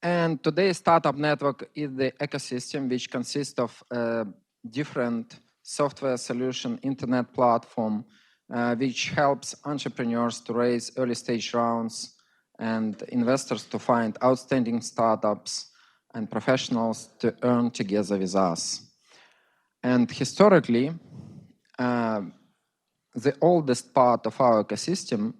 And today's startup network is the ecosystem which consists of different software solution, internet platform, which helps entrepreneurs to raise early stage rounds and investors to find outstanding startups and professionals to earn together with us. And historically, the oldest part of our ecosystem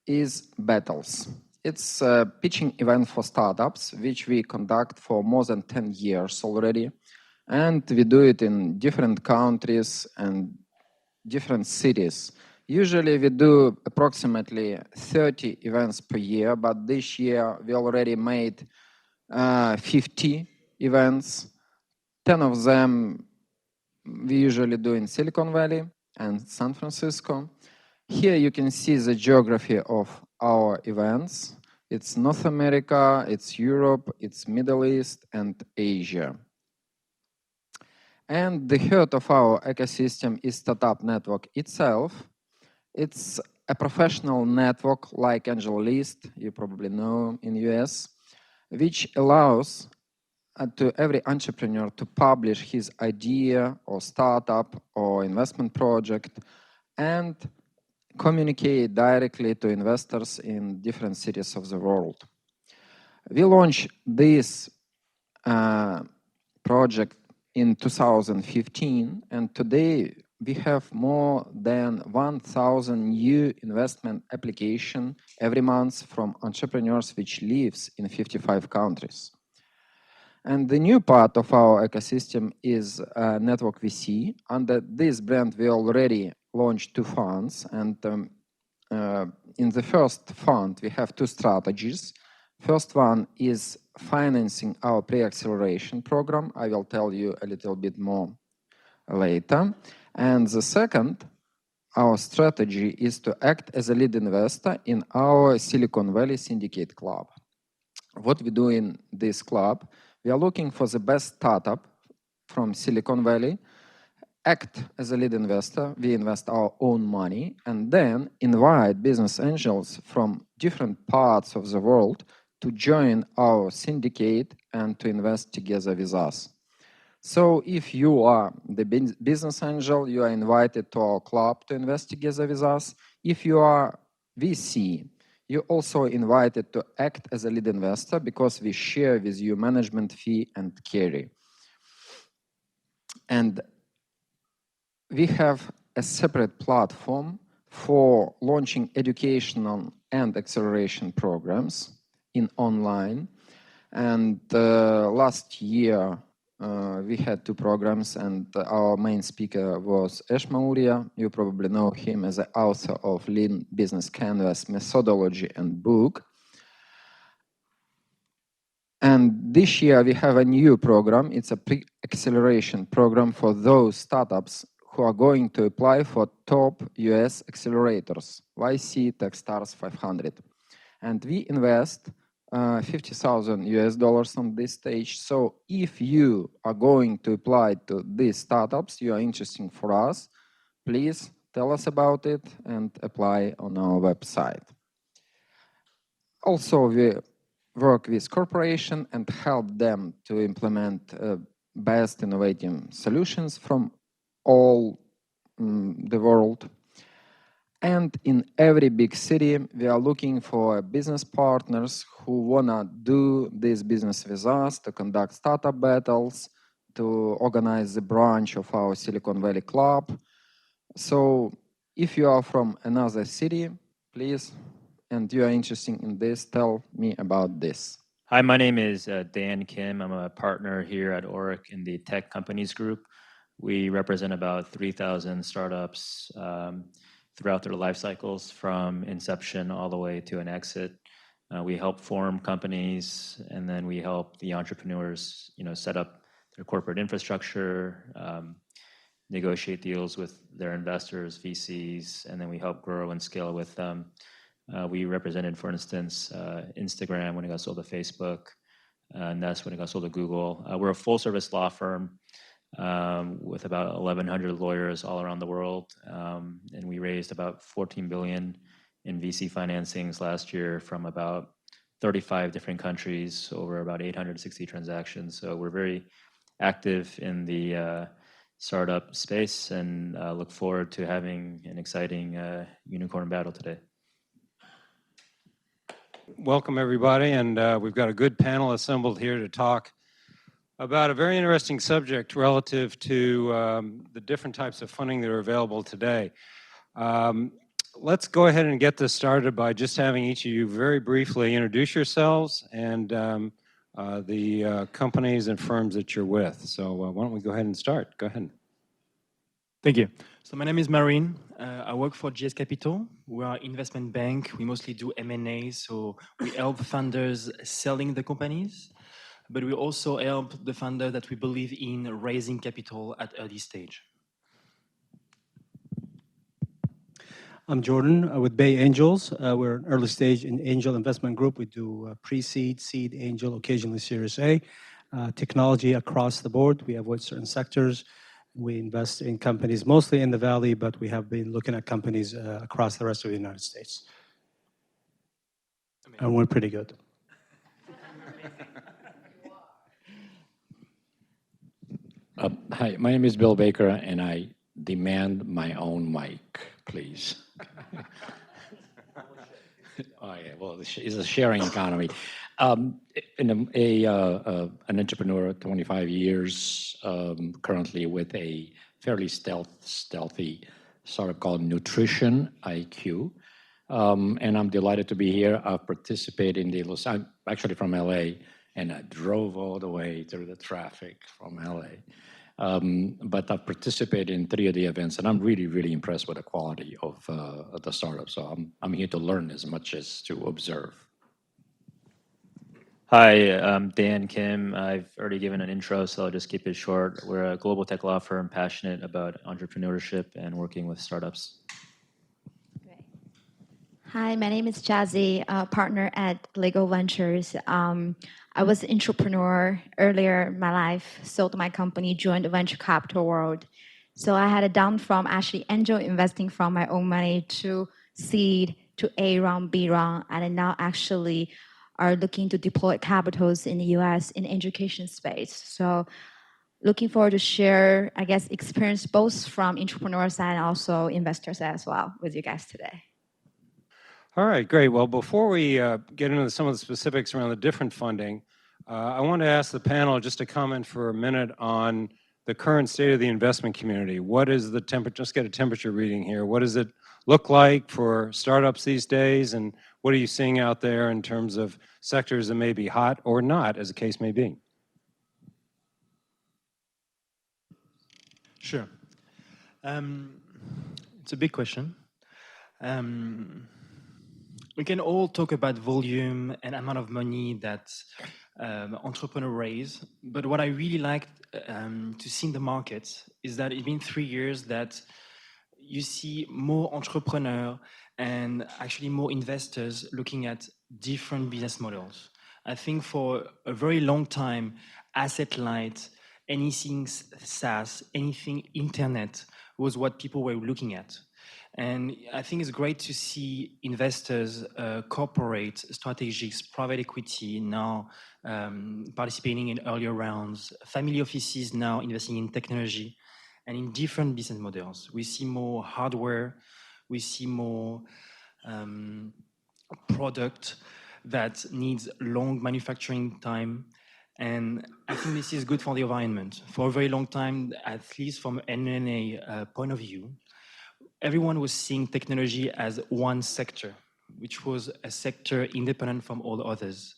is battles. It's a pitching event for startups, which we conduct for more than 10 years already. And we do it in different countries and different cities. Usually we do approximately 30 events per year, but this year we already made 50 events. 10 of them we usually do in Silicon Valley and San Francisco. Here you can see the geography of our events. It's North America, it's Europe, it's Middle East, and Asia. And the heart of our ecosystem is Startup Network itself. It's a professional network like AngelList, you probably know in US, which allows to every entrepreneur to publish his idea or startup or investment project and communicate directly to investors in different cities of the world. We launched this project in 2015, and today we have more than 1,000 new investment applications every month from entrepreneurs which lives in 55 countries. And the new part of our ecosystem is Network VC. Under this brand, we already launched 2 funds. And in the first fund, we have 2 strategies. First one is financing our pre-acceleration program. I will tell you a little bit more later. And the second, our strategy is to act as a lead investor in our Silicon Valley Syndicate Club. What we do in this club, we are looking for the best startup from Silicon Valley, act as a lead investor, we invest our own money, and then invite business angels from different parts of the world to join our syndicate and to invest together with us. So if you are the business angel, you are invited to our club to invest together with us. If you are VC, you're also invited to act as a lead investor because we share with you management fee and carry. And we have a separate platform for launching educational and acceleration programs in online. And last year, we had 2 programs, and our main speaker was Ash Maurya. You probably know him as the author of Lean Business Canvas methodology and book. And this year we have a new program. It's a pre-acceleration program for those startups who are going to apply for top US accelerators, YC Techstars 500. And we invest $50,000 on this stage. So if you are going to apply to these startups, you are interested for us, please tell us about it and apply on our website. Also, we work with corporations and help them to implement best innovative solutions from all the world. And in every big city, we are looking for business partners who want to do this business with us, to conduct startup battles, to organize the branch of our Silicon Valley Club. So if you are from another city, please, and you are interested in this, tell me about this. Hi, my name is Dan Kim. I'm a partner here at Oric in the Tech Companies Group. We represent about 3,000 startups throughout their life cycles, from inception all the way to an exit. We help form companies, and then we help the entrepreneurs, set up their corporate infrastructure, negotiate deals with their investors, VCs, and then we help grow and scale with them. We represented, for instance, Instagram when it got sold to Facebook, Nest when it got sold to Google. We're a full-service law firm with about 1,100 lawyers all around the world, and we raised about $14 billion in VC financings last year from about 35 different countries, over about 860 transactions. So we're very active in the startup space and look forward to having an exciting unicorn battle today. Welcome, everybody, and we've got a good panel assembled here to talk about a very interesting subject relative to the different types of funding that are available today. Let's go ahead and get this started by just having each of you very briefly introduce yourselves and the companies and firms that you're with. So why don't we go ahead and start? Go ahead. Thank you. So my name is Marine. I work for GS Capital. We are an investment bank. We mostly do M&A, so we help funders selling the companies, but we also help the funder that we believe in raising capital at early stage. I'm Jordan with Bay Angels. We're an early stage angel investment group. We do pre-seed, seed, angel, occasionally Series A, technology across the board. We avoid certain sectors. We invest in companies mostly in the Valley, but we have been looking at companies across the rest of the United States. And we're pretty good. Hi, my name is Bill Baker, and I demand my own mic, please. Oh, yeah, well, it's a sharing economy. An entrepreneur, 25 years, currently with a fairly stealthy startup called Nutrition IQ. And I'm delighted to be here. I've participated in I'm actually from LA, and I drove all the way through the traffic from LA. But I've participated in 3 of the events, and I'm really, really impressed with the quality of the startup. So I'm here to learn as much as to observe. Hi, I'm Dan Kim. I've already given an intro, so I'll just keep it short. We're a global tech law firm passionate about entrepreneurship and working with startups. Great. Hi, my name is Jazzy, partner at Lego Ventures. I was an entrepreneur earlier in my life, sold my company, joined the venture capital world. So I had a down from actually angel investing from my own money to seed, to A round, B round, and now actually are looking to deploy capitals in the US in the education space. So looking forward to share, I guess, experience both from entrepreneur side and also investor side as well with you guys today. All right, great. Well, before we get into some of the specifics around the different funding, I want to ask the panel just to comment for a minute on the current state of the investment community. What is the temperature? Just get a temperature reading here. What does it look like for startups these days, and what are you seeing out there in terms of sectors that may be hot or not, as the case may be? Sure. It's a big question. We can all talk about volume and amount of money that entrepreneurs raise, but what I really like to see in the market is that it's been 3 years that you see more entrepreneurs and actually more investors looking at different business models. I think for a very long time, asset light, anything SaaS, anything internet was what people were looking at. And I think it's great to see investors, corporate, strategics, private equity now participating in earlier rounds, family offices now investing in technology and in different business models. We see more hardware, we see more product that needs long manufacturing time. And I think this is good for the environment. For a very long time, at least from an M&A point of view, everyone was seeing technology as one sector, which was a sector independent from all others.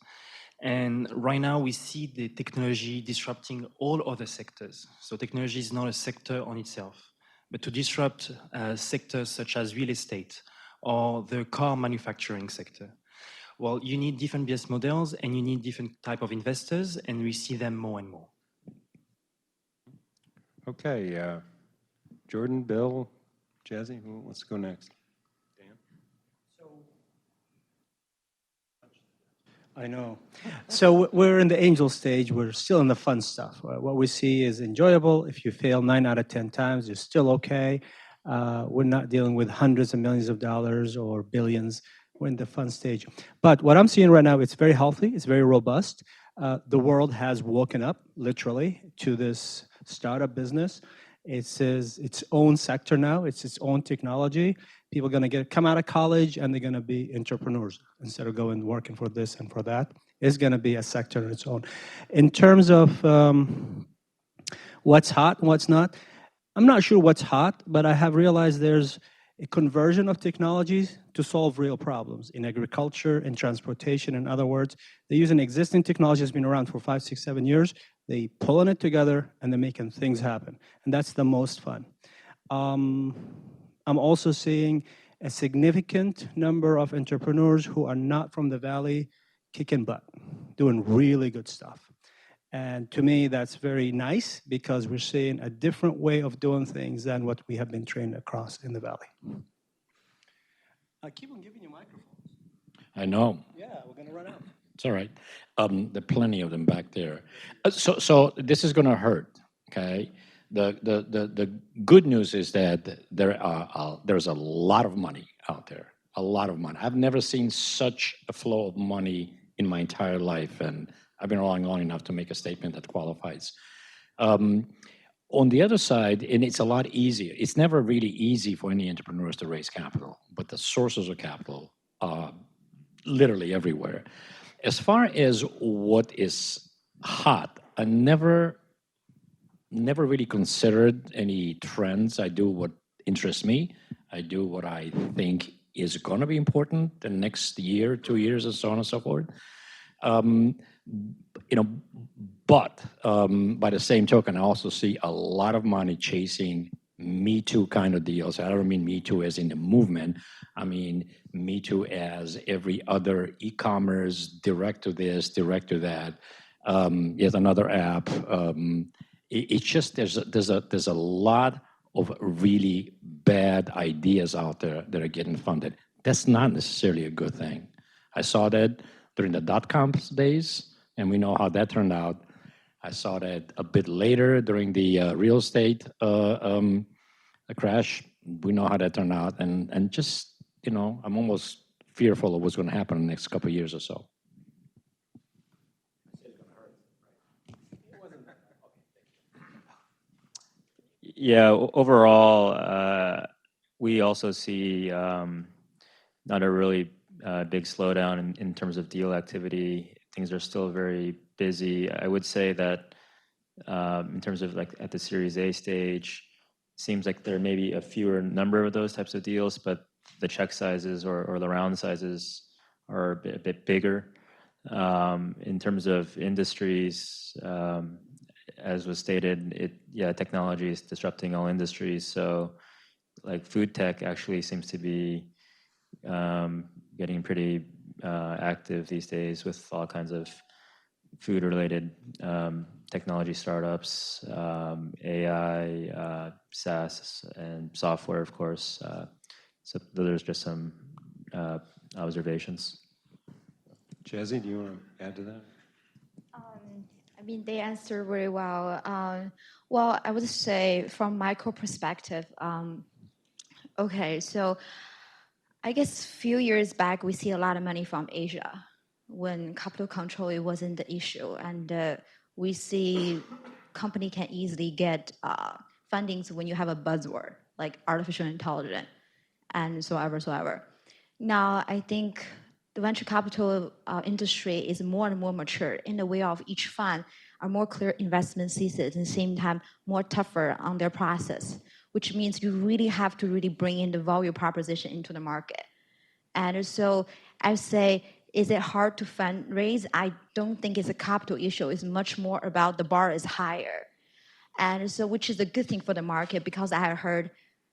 And right now we see the technology disrupting all other sectors. So technology is not a sector on itself, but to disrupt sectors such as real estate or the car manufacturing sector. Well, you need different business models and you need different type of investors, and we see them more and more. Okay, Jordan, Bill, Jazzy, let's go next. Dan? I know. So we're in the angel stage. We're still in the fun stuff. What we see is enjoyable. If you fail 9 out of 10 times, you're still okay. We're not dealing with hundreds of millions of dollars or billions. we're in the fun stage. But what I'm seeing right now, it's very healthy, it's very robust. The world has woken up, literally, to this startup business. It's its own sector now, it's its own technology. People are gonna come out of college and they're gonna be entrepreneurs instead of going working for this and for that. It's gonna be a sector on its own. In terms of what's hot and what's not, I'm not sure what's hot, but I have realized there's a conversion of technologies to solve real problems in agriculture and transportation. In other words, they use an existing technology that's been around for 5, 6, 7 years. They pulling it together and they're making things happen. And that's the most fun. I'm also seeing a significant number of entrepreneurs who are not from the Valley kicking butt, doing really good stuff. And to me, that's very nice because we're seeing a different way of doing things than what we have been trained across in the Valley. I keep on giving you microphones. I know. Yeah, we're going to run out. It's all right. There are plenty of them back there. So this is going to hurt, okay? The good news is that there's a lot of money out there, a lot of money. I've never seen such a flow of money in my entire life, and I've been around long enough to make a statement that qualifies. On the other side, and it's a lot easier, it's never really easy for any entrepreneurs to raise capital, but the sources of capital are literally everywhere. As far as what is hot, I never really considered any trends. I do what interests me. I do what I think is going to be important the next year, 2 years, and so on and so forth. But by the same token, I also see a lot of money chasing Me Too kind of deals. I don't mean Me Too as in the movement. I mean Me Too as every other e-commerce, direct to this, direct to that, yet another app. It's just there's a lot of really bad ideas out there that are getting funded. That's not necessarily a good thing. I saw that during the dot-com days, and we know how that turned out. I saw that a bit later during the real estate crash. We know how that turned out, and just, I'm almost fearful of what's going to happen in the next couple of years or so. Yeah, overall, we also see not a really big slowdown in terms of deal activity. Things are still very busy. I would say that in terms of like at the Series A stage, seems like there may be a fewer number of those types of deals, but the check sizes or the round sizes are a bit bigger. In terms of industries, as was stated, technology is disrupting all industries. So like food tech actually seems to be getting pretty active these days with all kinds of food-related technology startups, AI, SaaS, and software, of course. So there's just some observations. Jazzy, do you want to add to that? I mean, they answered very well. Well, I would say from micro perspective, okay, so I guess a few years back, we see a lot of money from Asia when capital control, it wasn't the issue. And we see company can easily get fundings when you have a buzzword, like artificial intelligence and so ever. Now, I think the venture capital industry is more and more mature in the way of each fund are more clear investment thesis, at the same time more tougher on their process, which means you really have to really bring in the value proposition into the market. And so I would say, is it hard to fundraise? I don't think it's a capital issue. It's much more about the bar is higher. And so, which is a good thing for the market because I have heard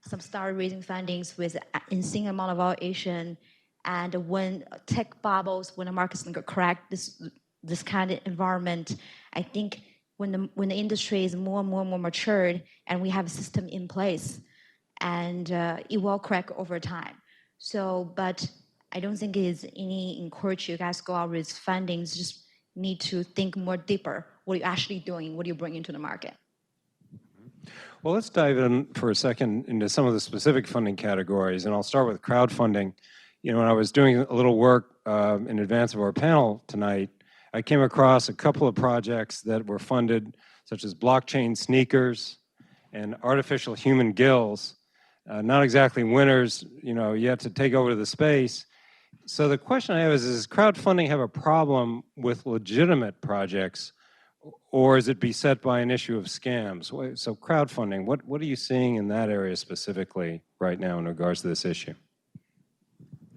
some started raising fundings with insane amount of valuation. And when tech bubbles, when the market's going to crack this kind of environment, I think when the industry is more and more matured and we have a system in place, and it will crack over time. So, but I don't think it's any encourage you guys go out with fundings. Just need to think more deeper. What are you actually doing? What are you bringing to the market? Well, let's dive in for a second into some of the specific funding categories, and I'll start with crowdfunding. You know, when I was doing a little work in advance of our panel tonight, I came across a couple of projects that were funded, such as blockchain sneakers and artificial human gills. Not exactly winners, you know, you have to take over the space. So the question I have is, does crowdfunding have a problem with legitimate projects, or is it beset by an issue of scams? So crowdfunding, what are you seeing in that area specifically right now in regards to this issue?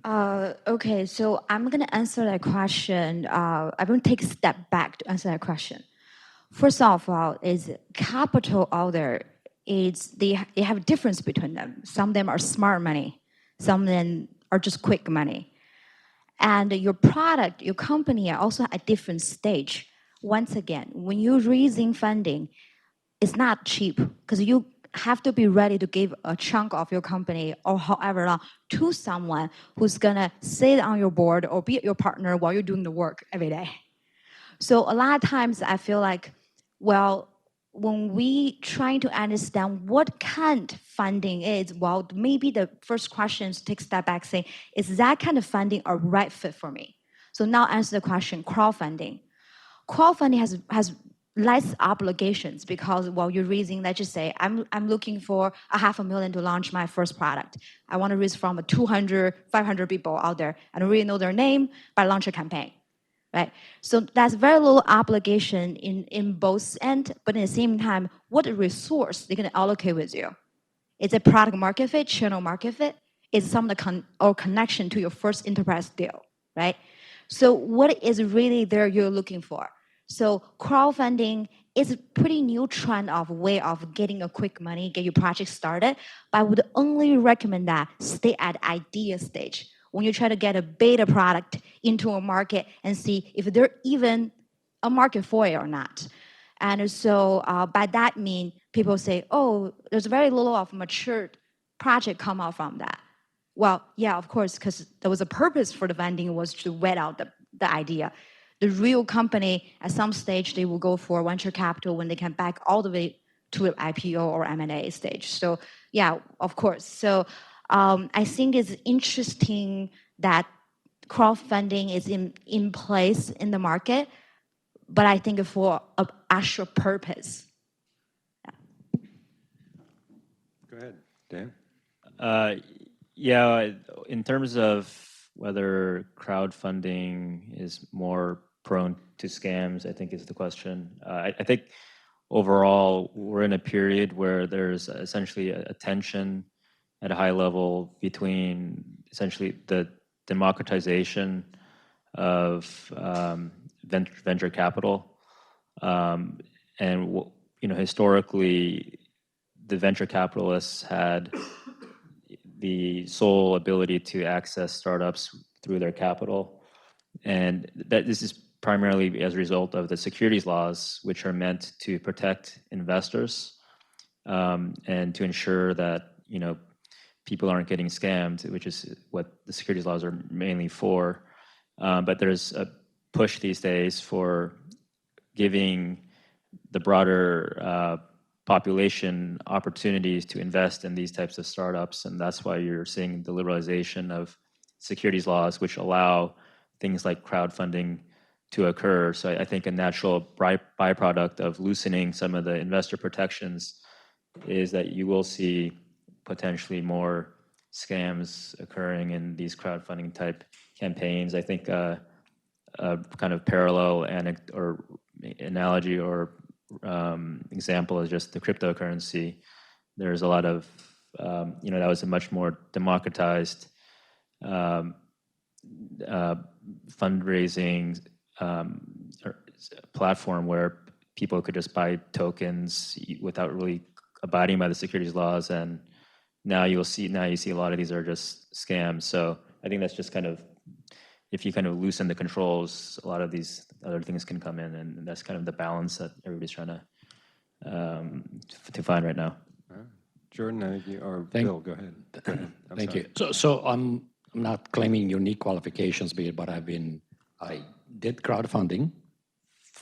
Okay, so I'm going to answer that question. I'm going to take a step back to answer that question. First of all, is capital out there is they have a difference between them. Some of them are smart money, some of them are just quick money. And your product, your company are also at a different stage. Once again, when you're raising funding, it's not cheap because you have to be ready to give a chunk of your company or however long to someone who's gonna sit on your board or be your partner while you're doing the work every day. So a lot of times I feel like, well, when we try to understand what kind of funding is, well, maybe the first question is to take a step back, say, is that kind of funding a right fit for me? So now answer the question, crowdfunding. Crowdfunding has less obligations because while you're raising, let's just say, I'm looking for $500,000 to launch my first product. I want to raise from 200, 500 people out there. I don't really know their name, but I launch a campaign. Right? So that's very little obligation in both ends, but at the same time, what resource they're going to allocate with you? Is it product market fit, channel market fit? Is some of the connection to your first enterprise deal, right? So what is really there you're looking for? So crowdfunding is a pretty new trend of way of getting a quick money, get your project started, but I would only recommend that stay at idea stage. When you try to get a beta product into a market and see if there's even a market for it or not. And so by that mean, people say, oh, there's very little of mature project come out from that. Well, yeah, of course, because there was a purpose for the funding was to vet out the idea. The real company, at some stage, they will go for venture capital when they can back all the way to an IPO or M&A stage. So yeah, of course. So I think it's interesting that crowdfunding is in place in the market, but I think for an actual purpose. Go ahead, Dan. Yeah, in terms of whether crowdfunding is more prone to scams, I think is the question. I think overall, we're in a period where there's essentially a tension at a high level between essentially the democratization of venture capital, and you know, historically, the venture capitalists had the sole ability to access startups through their capital, and that this is primarily as a result of the securities laws, which are meant to protect investors and to ensure that, you know, people aren't getting scammed, which is what the securities laws are mainly for. But there's a push these days for giving the broader population opportunities to invest in these types of startups, and that's why you're seeing the liberalization of securities laws, which allow things like crowdfunding to occur. So I think a natural byproduct of loosening some of the investor protections is that you will see potentially more scams occurring in these crowdfunding type campaigns. I think a kind of parallel or analogy or example is just the cryptocurrency. There's a lot of, you know, that was a much more democratized fundraising platform where people could just buy tokens without really abiding by the securities laws, and now you see a lot of these are just scams. So I think that's just kind of, if you kind of loosen the controls, a lot of these other things can come in, and that's kind of the balance that everybody's trying to find right now. Jordan, I think you, or Bill, go ahead. Thank you. So I'm not claiming unique qualifications, but I did crowdfunding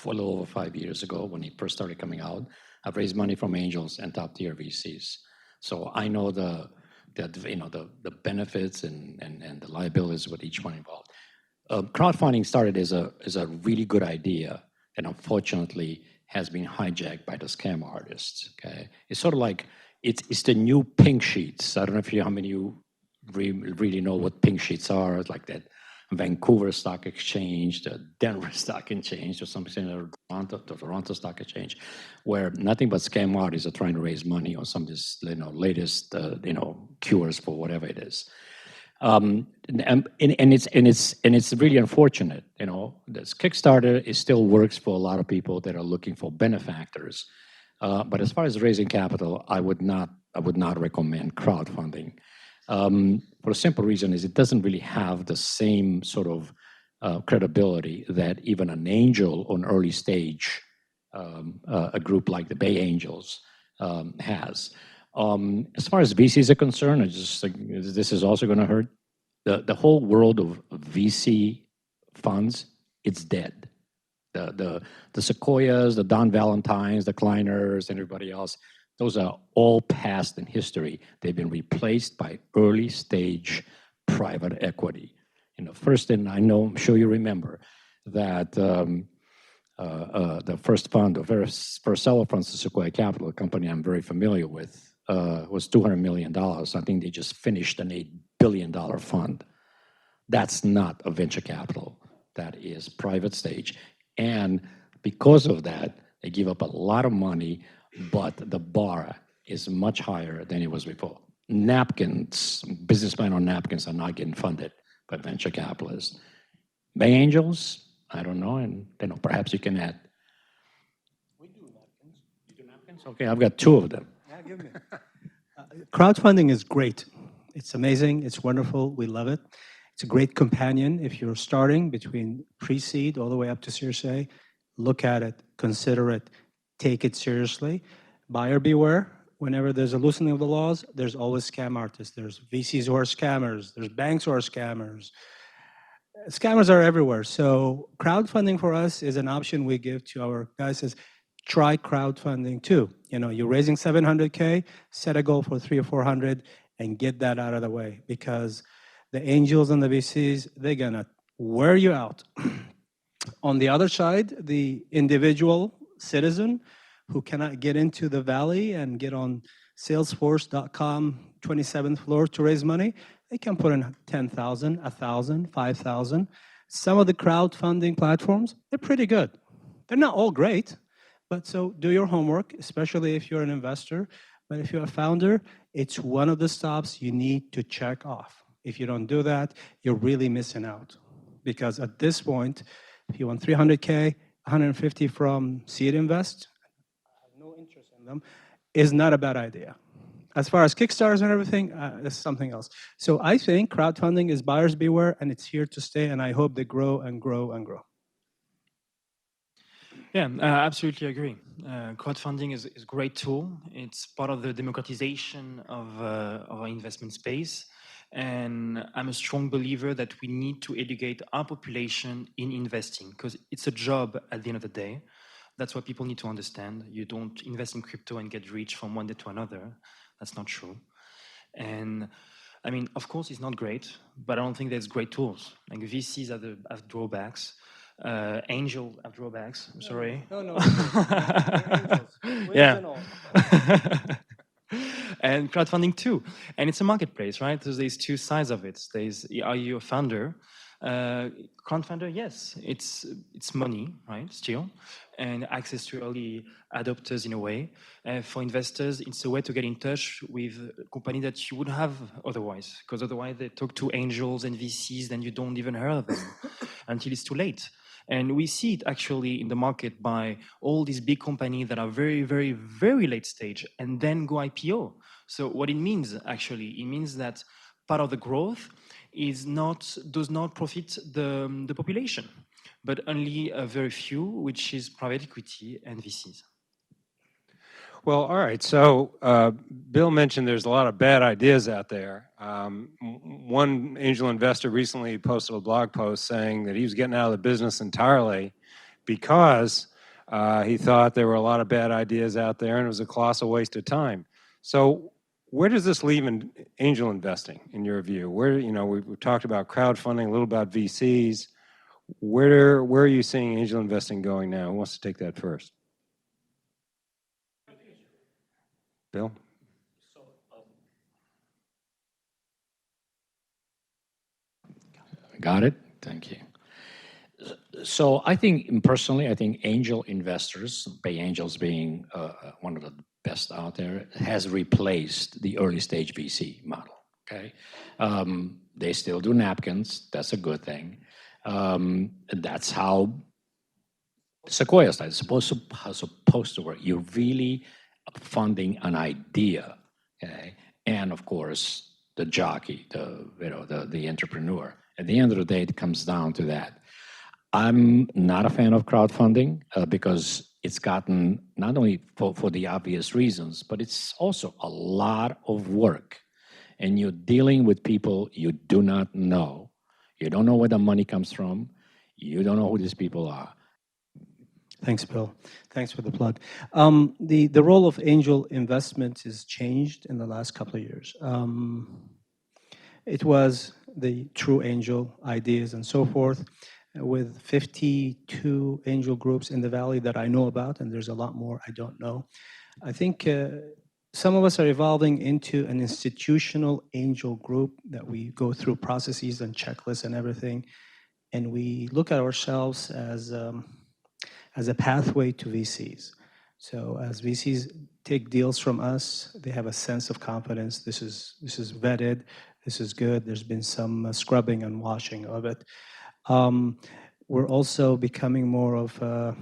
a little over 5 years ago when it first started coming out. I've raised money from angels and top tier VCs. So I know the the benefits and the liabilities with each one involved. Crowdfunding started as a really good idea, and unfortunately has been hijacked by the scam artists. Okay, it's sort of like it's the new pink sheets. I don't know how many of you really know what pink sheets are. It's like that Vancouver Stock Exchange, the Denver Stock Exchange, or something, or the Toronto Stock Exchange, where nothing but scam artists are trying to raise money on some of this, latest, cures for whatever it is. And it's really unfortunate. This Kickstarter, it still works for a lot of people that are looking for benefactors. But as far as raising capital, I would not recommend crowdfunding. For a simple reason is it doesn't really have the same sort of credibility that even an angel on early stage, a group like the Bay Angels has. As far as VCs are concerned, this is also going to hurt. The whole world of VC funds, it's dead. The Sequoias, the Don Valentines, the Kleiners, and everybody else, those are all past in history. They've been replaced by early stage private equity. First thing I know, I'm sure you remember, that the first fund, the first seller fund, Sequoia Capital, a company I'm very familiar with, was $200 million. I think they just finished an $8 billion fund. That's not a venture capital. That is private stage. And because of that, they give up a lot of money, but the bar is much higher than it was before. Napkins, businessmen on napkins are not getting funded by venture capitalists. Bay Angels, I don't know, and perhaps you can add. We do napkins. You do napkins? Okay, I've got 2 of them. Yeah, give me. Crowdfunding is great. It's amazing. It's wonderful. We love it. It's a great companion if you're starting between pre-seed all the way up to Series A. Look at it, consider it, take it seriously. Buyer beware. Whenever there's a loosening of the laws, there's always scam artists. There's VCs who are scammers. There's banks who are scammers. Scammers are everywhere. So crowdfunding for us is an option we give to our guys. Is try crowdfunding too. You're raising 700K, set a goal for 300 or 400, and get that out of the way, because the angels and the VCs, they're gonna wear you out. On the other side, the individual citizen who cannot get into the valley and get on Salesforce.com 27th floor to raise money, they can put in 10,000, 1,000, 5,000. Some of the crowdfunding platforms, they're pretty good. They're not all great, but so do your homework, especially if you're an investor. But if you're a founder, it's one of the stops you need to check off. If you don't do that, you're really missing out. Because at this point, if you want 300K, 150 from Seed Invest, I have no interest in them, is not a bad idea. As far as Kickstarters and everything, it's something else. So I think crowdfunding is buyers beware, and it's here to stay, and I hope they grow and grow and grow. Yeah, absolutely agree. Crowdfunding is a great tool. It's part of the democratization of our investment space. And I'm a strong believer that we need to educate our population in investing, because it's a job at the end of the day. That's what people need to understand. You don't invest in crypto and get rich from one day to another. That's not true. And I mean, of course, it's not great, but I don't think there's great tools. Like VCs have drawbacks. Angel have drawbacks. I'm sorry. No. Yeah. And crowdfunding too. And it's a marketplace, right? So there's 2 sides of it. Are you a founder? Crowdfunder, yes, it's money, right? Still, and access to early adopters in a way. For investors, it's a way to get in touch with a company that you wouldn't have otherwise, because otherwise they talk to angels and VCs, and you don't even hear of them until it's too late. And we see it actually in the market by all these big companies that are very, very, very late stage and then go IPO. So what it means actually, it means that part of the growth does not profit the population, but only a very few, which is private equity and VCs. Well, all right. So Bill mentioned there's a lot of bad ideas out there. One angel investor recently posted a blog post saying that he was getting out of the business entirely because he thought there were a lot of bad ideas out there and it was a colossal waste of time. So Where does this leave in angel investing, in your view? Where, you know, we've talked about crowdfunding, a little about VCs. Where are you seeing angel investing going now? Who wants to take that first? Bill? Got it? Thank you. So I think, personally, I think angel investors, Bay Angels being one of the best out there, has replaced the early stage VC model, okay? They still do napkins, that's a good thing. That's how Sequoia started, supposed to work. You're really funding an idea, okay? And of course, the jockey, the entrepreneur. At the end of the day, it comes down to that. I'm not a fan of crowdfunding because it's gotten, not only for the obvious reasons, but it's also a lot of work. And you're dealing with people you do not know. You don't know where the money comes from. You don't know who these people are. Thanks, Bill. Thanks for the plug. The role of angel investment has changed in the last couple of years. It was the true angel ideas and so forth, with 52 angel groups in the Valley that I know about, and there's a lot more I don't know. I think some of us are evolving into an institutional angel group that we go through processes and checklists and everything, and we look at ourselves as a pathway to VCs. So as VCs take deals from us, they have a sense of confidence. This is vetted. This is good. There's been some scrubbing and washing of it. We're also becoming more of a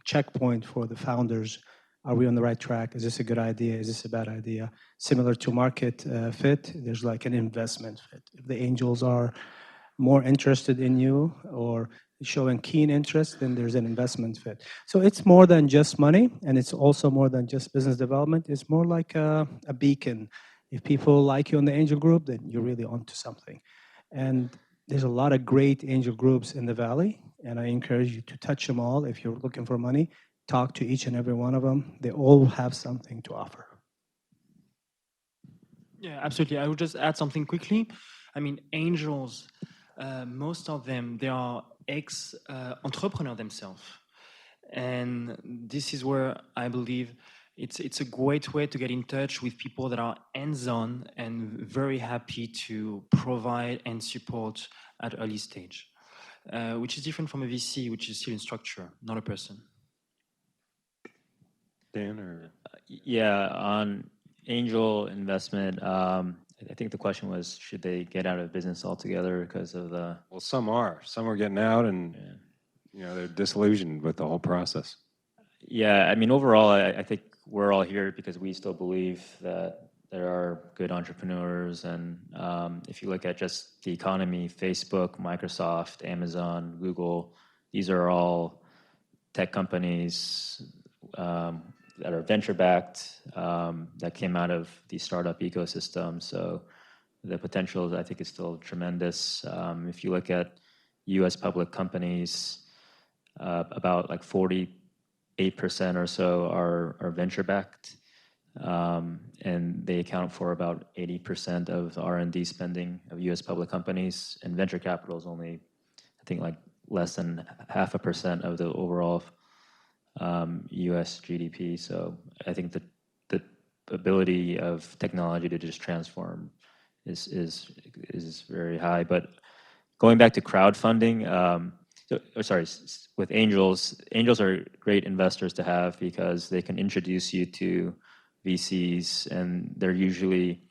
checkpoint for the founders. Are we on the right track? Is this a good idea? Is this a bad idea? Similar to market fit, there's like an investment fit. If the angels are more interested in you or showing keen interest, then there's an investment fit. So it's more than just money, and it's also more than just business development. It's more like a beacon. If people like you in the angel group, then you're really onto something. And there's a lot of great angel groups in the Valley, and I encourage you to touch them all. If you're looking for money, talk to each and every one of them. They all have something to offer. Yeah, absolutely. I would just add something quickly. I mean, angels, most of them, they are ex-entrepreneurs themselves. And this is where I believe it's a great way to get in touch with people that are hands-on and very happy to provide and support at early stage, which is different from a VC, which is still in structure, not a person. Dan, or? Yeah, on angel investment, I think the question was, should they get out of business altogether because of the... Well, some are. Some are getting out and, you know, they're disillusioned with the whole process. Yeah, I mean, overall, I think we're all here because we still believe that there are good entrepreneurs. And if you look at just the economy, Facebook, Microsoft, Amazon, Google, these are all tech companies that are venture-backed, that came out of the startup ecosystem. So the potential, I think, is still tremendous. If you look at U.S. public companies, about like 48% or so are venture-backed, and they account for about 80% of the R&D spending of U.S. public companies. And venture capital is only, I think, like less than 0.5% of the overall U.S. GDP. So I think the ability of technology to just transform is very high. But going back to crowdfunding, with angels are great investors to have because they can introduce you to VCs, and they're usually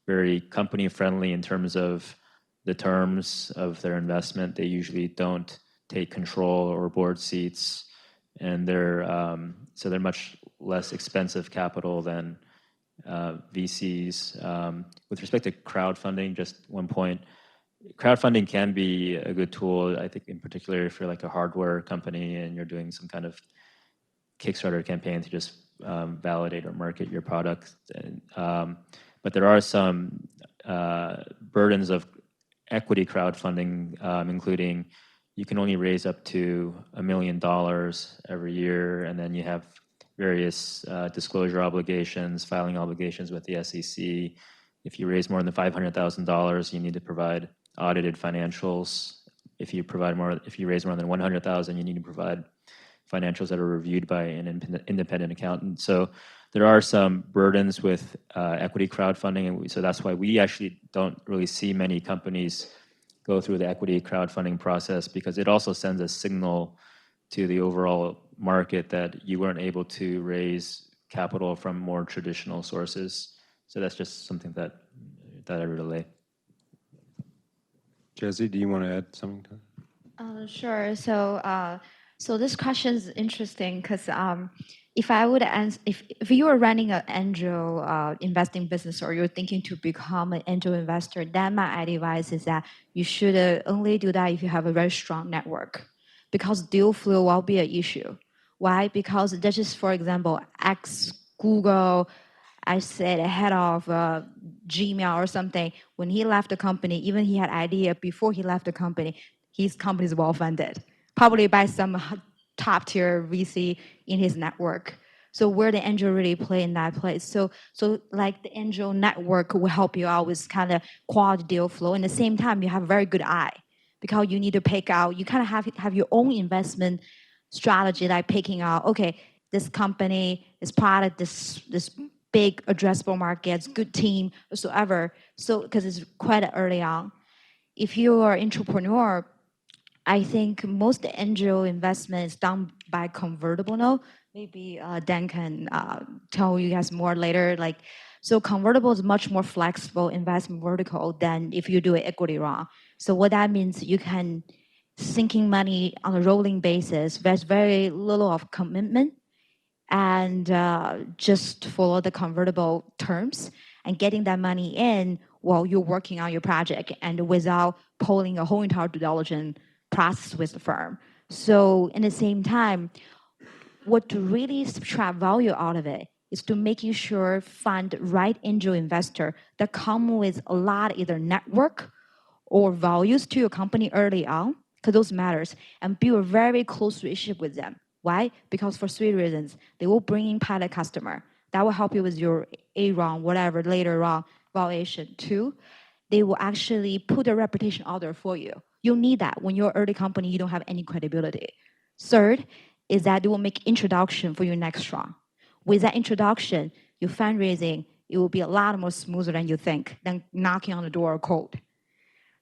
very company friendly in terms of the terms of their investment. They usually don't take control or board seats, and they're much less expensive capital than VCs. With respect to crowdfunding, just one point, crowdfunding can be a good tool, I think, in particular if you're like a hardware company and you're doing some kind of Kickstarter campaign to just validate or market your product. But there are some burdens of equity crowdfunding, including you can only raise up to $1 million every year, and then you have various disclosure obligations, filing obligations with the SEC. If you raise more than $500,000, you need to provide audited financials. If you raise more than 100,000, you need to provide financials that are reviewed by an independent accountant. So there are some burdens with equity crowdfunding, and so that's why we actually don't really see many companies go through the equity crowdfunding process, because it also sends a signal to the overall market that you weren't able to raise capital from more traditional sources. So that's just something that I relay. Jesse, do you want to add something to that? Sure. So this question is interesting because if I would answer, if you are running an angel investing business, or you're thinking to become an angel investor, then my advice is that you should only do that if you have a very strong network, because deal flow will be an issue. Why? Because that's just, for example, Google, I said head of Gmail or something. When he left the company, even he had idea before he left the company, his company is well funded, probably by some top tier VC in his network. So where the angel really play in that place. So like the angel network will help you out with kind of quality deal flow. And at the same time, you have a very good eye, because you need to pick out, you kind of have your own investment strategy, like picking out, okay, this company, this product, this big addressable markets, good team, whatsoever. So because it's quite early on. If you are an entrepreneur, I think most angel investment is done by convertible note. Maybe Dan can tell you guys more later. So convertible is much more flexible investment vertical than if you do an equity round. So what that means, you can sinking money on a rolling basis. There's very little of commitment, and just follow the convertible terms and getting that money in while you're working on your project, and without pulling a whole entire due diligence process with the firm. So in the same time, what to really subtract value out of it is to making sure find right angel investor that come with a lot of either network or values to your company early on, because those matters, and build a very close relationship with them. Why? Because for 3 reasons. They will bring in pilot customer. That will help you with your A round, whatever, later on valuation. 2, they will actually put a reputation out there for you. You'll need that when you're an early company, you don't have any credibility. 3rd is that they will make introduction for your next round. With that introduction, your fundraising, it will be a lot more smoother than you think, than knocking on the door cold.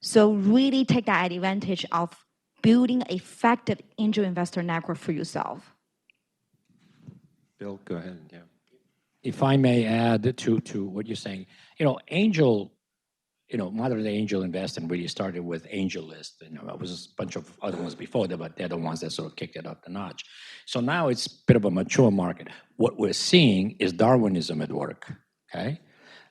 So really take that advantage of building an effective angel investor network for yourself. Bill, go ahead. Yeah. If I may add to what you're saying, angel, modern day angel investing really started with AngelList. It was a bunch of other ones before that, but they're the ones that sort of kicked it up the notch. So now it's a bit of a mature market. What we're seeing is Darwinism at work, okay?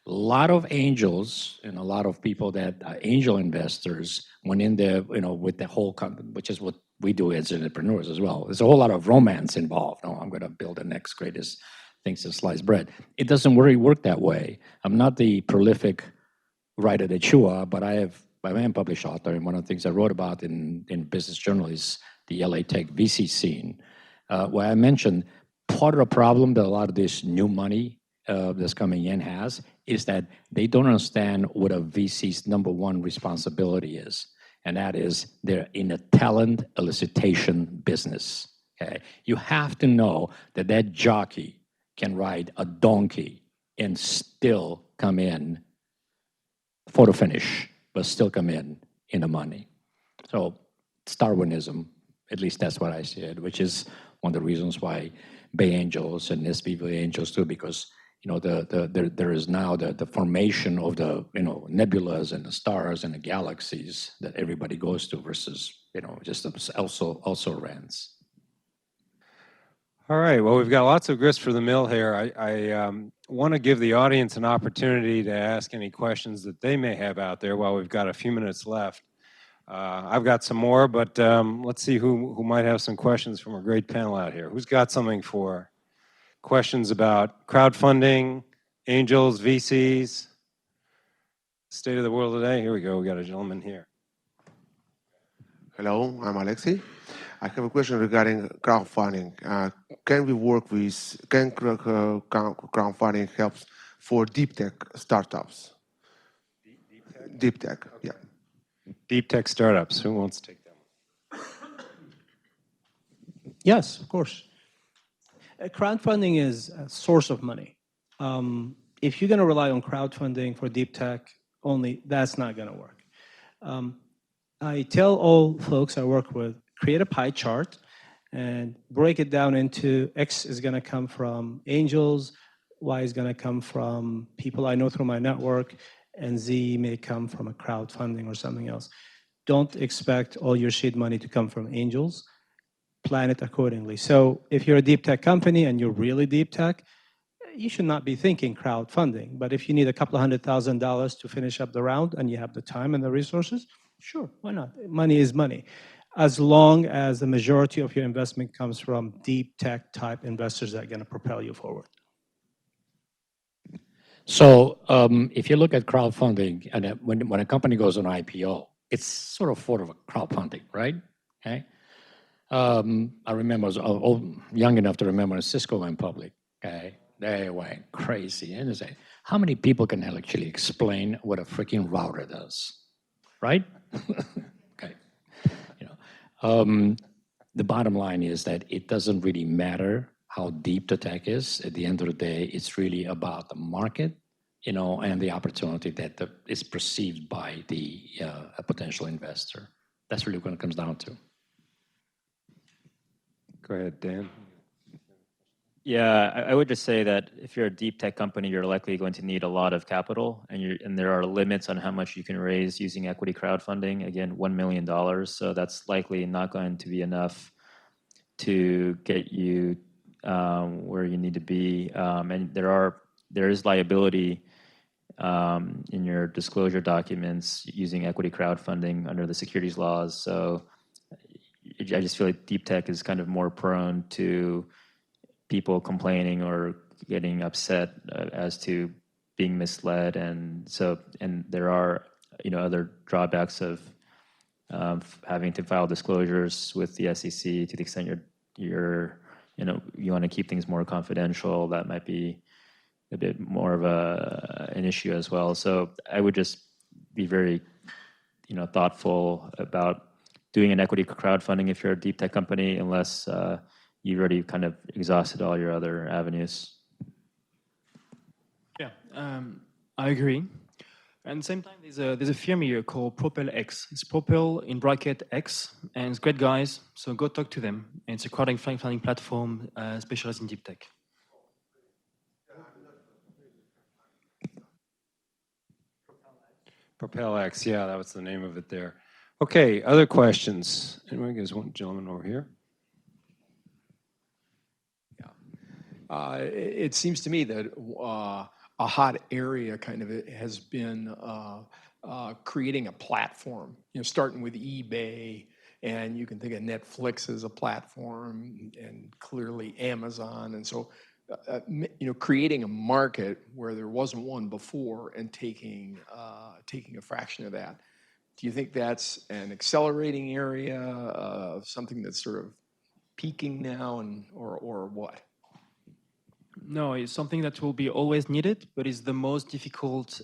A lot of angels and a lot of people that are angel investors went in there, with the whole company, which is what we do as entrepreneurs as well. There's a whole lot of romance involved. I'm going to build the next greatest things to slice bread. It doesn't really work that way. I'm not the prolific writer that you are, but I am published author, and one of the things I wrote about in Business Journal is the LA Tech VC scene, where I mentioned part of the problem that a lot of this new money that's coming in has is that they don't understand what a VC's number one responsibility is, and that is they're in a talent elicitation business. Okay, you have to know that jockey can ride a donkey and still come in for the finish, but still come in the money. So it's Darwinism, at least that's what I said, which is one of the reasons why Bay Angels and SPV Angels too, because there is now the formation of the nebulas and the stars and the galaxies that everybody goes to versus just also rents. All right, well, we've got lots of grist for the mill here. I want to give the audience an opportunity to ask any questions that they may have out there while we've got a few minutes left. I've got some more, but let's see who might have some questions from a great panel out here. Who's got something for questions about crowdfunding, angels, VCs, state of the world today? Here we go, we got a gentleman here. Hello, I'm Alexi. I have a question regarding crowdfunding. Can we work with, can crowdfunding helps for deep tech startups? Deep tech, yeah. Deep tech startups, who wants to take that one? Yes, of course. Crowdfunding is a source of money. If you're going to rely on crowdfunding for deep tech only, that's not going to work. I tell all folks I work with, create a pie chart and break it down into X is going to come from angels, Y is going to come from people I know through my network, and Z may come from a crowdfunding or something else. Don't expect all your seed money to come from angels. Plan it accordingly. So if you're a deep tech company and you're really deep tech, you should not be thinking crowdfunding. But if you need a couple of $100,000 to finish up the round and you have the time and the resources, sure, why not? Money is money. As long as the majority of your investment comes from deep tech type investors that are going to propel you forward. So if you look at crowdfunding, and when a company goes on IPO, it's sort of a crowdfunding, right? Okay. I remember I was young enough to remember when Cisco went public. Okay, they went crazy, and they say, how many people can actually explain what a freaking router does, right? Okay, you know, the bottom line is that it doesn't really matter how deep the tech is. At the end of the day, it's really about the market, you know, and the opportunity that is perceived by the a potential investor. That's really what it comes down to. Go ahead, Dan. Yeah, I would just say that if you're a deep tech company, you're likely going to need a lot of capital, and there are limits on how much you can raise using equity crowdfunding. Again, $1 million, so that's likely not going to be enough to get you where you need to be. And there is liability in your disclosure documents using equity crowdfunding under the securities laws. So I just feel like deep tech is kind of more prone to people complaining or getting upset as to being misled, and there are other drawbacks of having to file disclosures with the SEC to the extent you want to keep things more confidential. That might be a bit more of an issue as well. So I would just be very thoughtful about doing an equity crowdfunding if you're a deep tech company, unless you've already kind of exhausted all your other avenues. Yeah, I agree. At the same time, there's a firm here called Propel X. It's Propel in bracket X, and it's great guys. So go talk to them. And it's a crowdfunding platform specialized in deep tech. Propel X, yeah, that was the name of it there. Okay, other questions? Anyone? There's one gentleman over here. Yeah. It seems to me that a hot area kind of has been creating a platform, starting with eBay, and you can think of Netflix as a platform, and clearly Amazon, and so creating a market where there wasn't one before and taking a fraction of that. Do you think that's an accelerating area, something that's sort of peaking now, or what? No, it's something that will be always needed, but it's the most difficult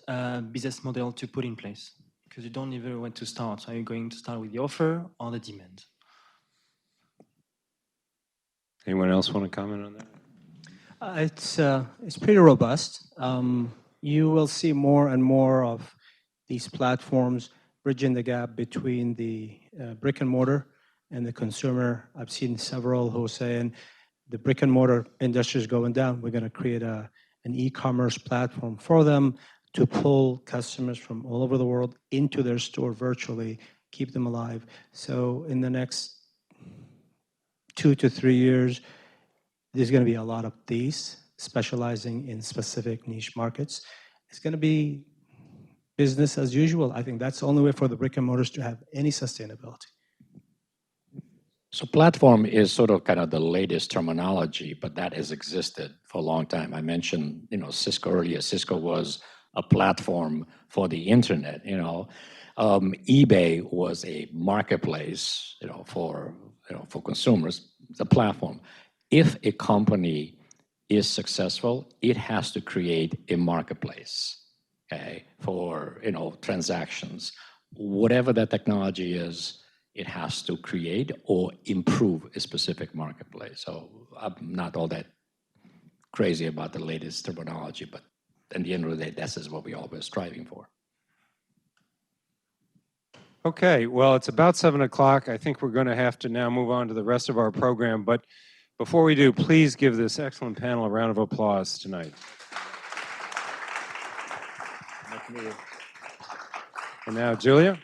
business model to put in place because you don't even know when to start. Are you going to start with the offer or the demand? Anyone else want to comment on that? It's pretty robust. You will see more and more of these platforms bridging the gap between the brick and mortar and the consumer. I've seen several who are saying the brick and mortar industry is going down. We're going to create an e-commerce platform for them to pull customers from all over the world into their store virtually, keep them alive. So in the next 2 to 3 years, there's going to be a lot of these specializing in specific niche markets. It's going to be business as usual. I think that's the only way for the brick and mortars to have any sustainability. So platform is sort of kind of the latest terminology, but that has existed for a long time. I mentioned, Cisco earlier. Cisco was a platform for the internet. eBay was a marketplace, for for consumers, the platform. If a company is successful, it has to create a marketplace, okay, for transactions. Whatever that technology is, it has to create or improve a specific marketplace. So I'm not all that crazy about the latest terminology, but at the end of the day, this is what we're always striving for. Okay, well, it's about 7 o'clock. I think we're going to have to now move on to the rest of our program. But before we do, please give this excellent panel a round of applause tonight. And now, Julia.